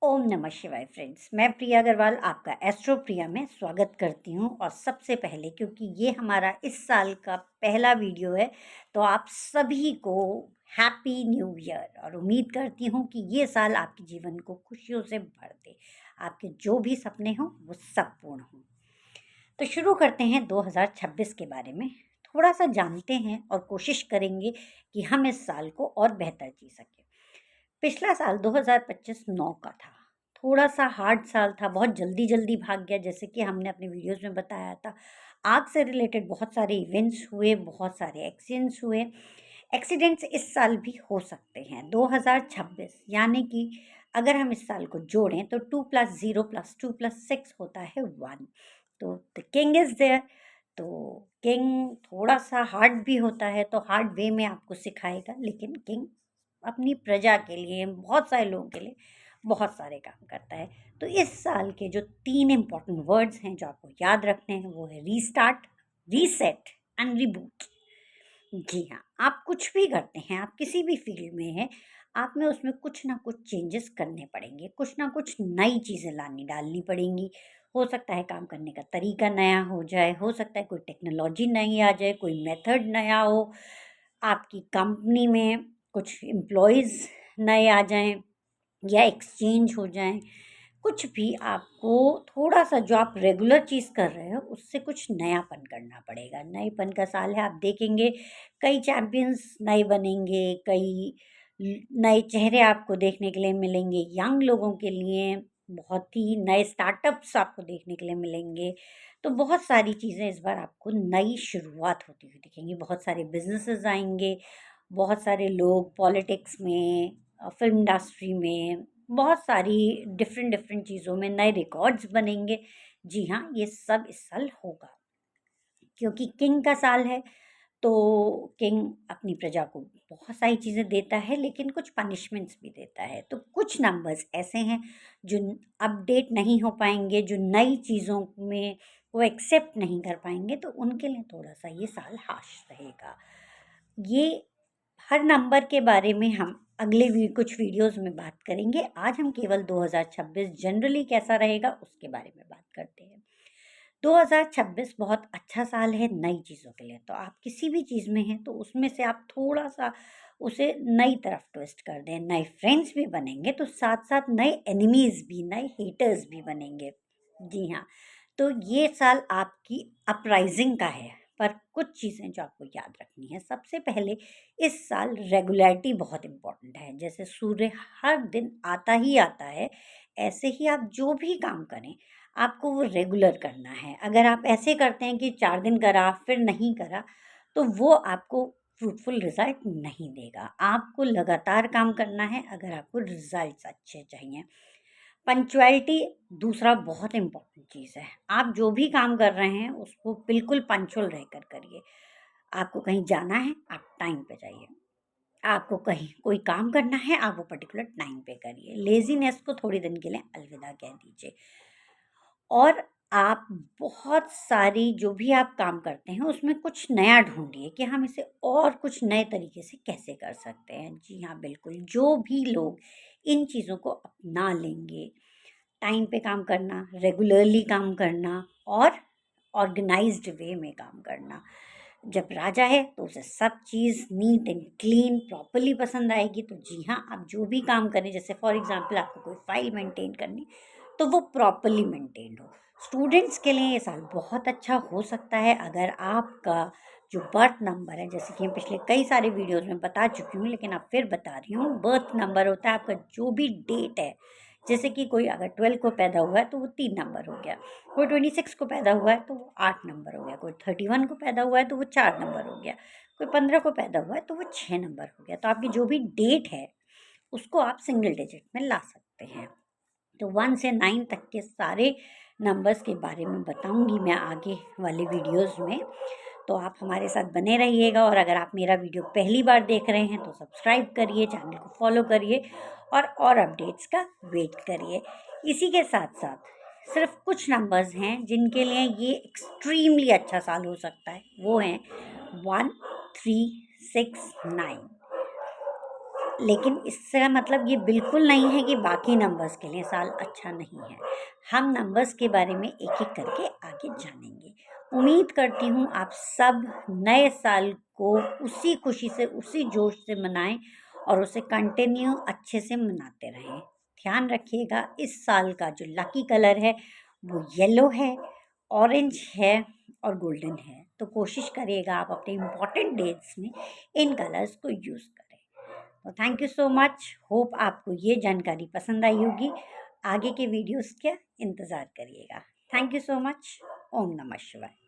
ओम नमः शिवाय फ्रेंड्स। मैं प्रिया अग्रवाल आपका एस्ट्रो प्रिया में स्वागत करती हूं। और सबसे पहले, क्योंकि ये हमारा इस साल का पहला वीडियो है, तो आप सभी को हैप्पी न्यू ईयर। और उम्मीद करती हूं कि ये साल आपके जीवन को खुशियों से भर दे, आपके जो भी सपने हों वो सब पूर्ण हों। तो शुरू करते हैं 2026 के बारे में। थोड़ा सा जानते हैं और कोशिश करेंगे कि हम इस साल को और बेहतर जी सकें। पिछला साल 2025 9 का था। थोड़ा सा हार्ड साल था, बहुत जल्दी जल्दी भाग गया, जैसे कि हमने अपने वीडियोस में बताया था। आग से रिलेटेड बहुत सारे इवेंट्स हुए, बहुत सारे एक्सीडेंट्स हुए। एक्सीडेंट्स इस साल भी हो सकते हैं 2026, यानी कि अगर हम इस साल को जोड़ें तो 2 + 0 + 2 + 6 होता है 1। तो द किंग इज़ देयर। तो किंग थोड़ा सा हार्ड भी होता है, तो हार्ड वे में आपको सिखाएगा, लेकिन किंग अपनी प्रजा के लिए, बहुत सारे लोगों के लिए बहुत सारे काम करता है। तो इस साल के जो 3 इम्पॉर्टेंट वर्ड्स हैं जो आपको याद रखने हैं, वो है रीस्टार्ट, रीसेट एंड रिबूट। जी हाँ, आप कुछ भी करते हैं, आप किसी भी फील्ड में हैं, आप में उसमें कुछ ना कुछ चेंजेस करने पड़ेंगे, कुछ ना कुछ नई चीज़ें लानी डालनी पड़ेंगी। हो सकता है काम करने का तरीका नया हो जाए, हो सकता है कोई टेक्नोलॉजी नई आ जाए, कोई मेथड नया हो, आपकी कंपनी में कुछ एम्प्लॉयज़ नए आ जाएँ या एक्सचेंज हो जाएँ। कुछ भी आपको थोड़ा-सा, जो आप रेगुलर चीज़ कर रहे हो, उससे कुछ नयापन करना पड़ेगा। नएपन का साल है, आप देखेंगे कई चैंपियंस नए बनेंगे, कई नए चेहरे आपको देखने के लिए मिलेंगे। यंग लोगों के लिए बहुत ही नए स्टार्टअप्स आपको देखने के लिए मिलेंगे। तो बहुत सारी चीज़ें इस बार आपको नई शुरुआत होती हुई दिखेंगी। बहुत सारे बिज़नेसेस आएँगे, बहुत सारे लोग पॉलिटिक्स में, फ़िल्म इंडस्ट्री में, बहुत सारी डिफरेंट डिफरेंट चीज़ों में नए रिकॉर्ड्स बनेंगे। जी हाँ, ये सब इस साल होगा, क्योंकि किंग का साल है। तो किंग अपनी प्रजा को बहुत सारी चीज़ें देता है, लेकिन कुछ पनिशमेंट्स भी देता है। तो कुछ नंबर्स ऐसे हैं जो अपडेट नहीं हो पाएंगे, जो नई चीज़ों में वो एक्सेप्ट नहीं कर पाएंगे, तो उनके लिए थोड़ा सा ये साल हाश रहेगा। ये हर नंबर के बारे में हम अगले कुछ वीडियोस में बात करेंगे। आज हम केवल 2026 जनरली कैसा रहेगा उसके बारे में बात करते हैं। 2026 बहुत अच्छा साल है नई चीज़ों के लिए। तो आप किसी भी चीज़ में हैं तो उसमें से आप थोड़ा-सा उसे नई तरफ ट्विस्ट कर दें। नए फ्रेंड्स भी बनेंगे, तो साथ-साथ नए एनिमीज़ भी, नए हेटर्स भी बनेंगे। जी हाँ, तो ये साल आपकी अपराइज़िंग का है, पर कुछ चीज़ें जो आपको याद रखनी है। सबसे पहले, इस साल रेगुलैरिटी बहुत इम्पोर्टेंट है। जैसे सूर्य हर दिन आता ही आता है, ऐसे ही आप जो भी काम करें, आपको वो रेगुलर करना है। अगर आप ऐसे करते हैं कि 4 दिन करा फिर नहीं करा, तो वो आपको फ्रूटफुल रिज़ल्ट नहीं देगा। आपको लगातार काम करना है अगर आपको रिज़ल्ट्स अच्छे चाहिए। पंक्चुअलिटी दूसरा बहुत इम्पोर्टेंट चीज़ है। आप जो भी काम कर रहे हैं उसको बिल्कुल पंक्चुअल रहकर करिए। आपको कहीं जाना है, आप टाइम पे जाइए। आपको कहीं कोई काम करना है, आप वो पर्टिकुलर टाइम पे करिए। लेज़ीनेस को थोड़े दिन के लिए अलविदा कह दीजिए। और आप बहुत सारी, जो भी आप काम करते हैं उसमें कुछ नया ढूँढिए कि हम इसे और कुछ नए तरीके से कैसे कर सकते हैं। जी हाँ, बिल्कुल, जो भी लोग इन चीज़ों को अपना लेंगे, टाइम पे काम करना, रेगुलरली काम करना और ऑर्गेनाइज्ड वे में काम करना। जब राजा है तो उसे सब चीज़ नीट एंड क्लीन प्रॉपर्ली पसंद आएगी। तो जी हाँ, आप जो भी काम करें, जैसे फॉर एग्ज़ाम्पल आपको कोई फ़ाइल मेंटेन करनी, तो वो प्रॉपर्ली मेंटेन्ड हो। स्टूडेंट्स के लिए ये साल बहुत अच्छा हो सकता है अगर आपका जो बर्थ नंबर है, जैसे कि मैं पिछले कई सारे वीडियोज़ में बता चुकी हूँ, लेकिन अब फिर बता रही हूँ। बर्थ नंबर होता है आपका जो भी डेट है। जैसे कि कोई अगर 12 को पैदा हुआ है तो वो 3 नंबर हो गया, कोई 26 को पैदा हुआ है तो वो 8 नंबर हो गया, कोई 31 को पैदा हुआ है तो वो 4 नंबर हो गया, कोई 15 को पैदा हुआ है तो वो 6 नंबर हो गया। तो आपकी जो भी डेट है उसको आप सिंगल डिजिट में ला सकते हैं। तो 1 से 9 तक के सारे नंबर्स के बारे में बताऊंगी मैं आगे वाले वीडियोस में। तो आप हमारे साथ बने रहिएगा। और अगर आप मेरा वीडियो पहली बार देख रहे हैं तो सब्सक्राइब करिए, चैनल को फॉलो करिए और अपडेट्स का वेट करिए। इसी के साथ साथ सिर्फ कुछ नंबर्स हैं जिनके लिए ये एक्सट्रीमली अच्छा साल हो सकता है। वो हैं 1, 3, 6, 9। लेकिन इसका मतलब ये बिल्कुल नहीं है कि बाकी नंबर्स के लिए साल अच्छा नहीं है। हम नंबर्स के बारे में एक-एक करके आगे जानेंगे। उम्मीद करती हूँ आप सब नए साल को उसी खुशी से, उसी जोश से मनाएँ और उसे कंटिन्यू अच्छे से मनाते रहें। ध्यान रखिएगा, इस साल का जो लकी कलर है वो येलो है, ऑरेंज है और गोल्डन है। तो कोशिश करिएगा आप अपने इम्पोर्टेंट डेट्स में इन कलर्स को यूज़ करें। तो thank you so much. Hope आपको ये जानकारी पसंद आई होगी। आगे के वीडियोस का इंतज़ार करिएगा। Thank you so much. ओम नमः शिवाय।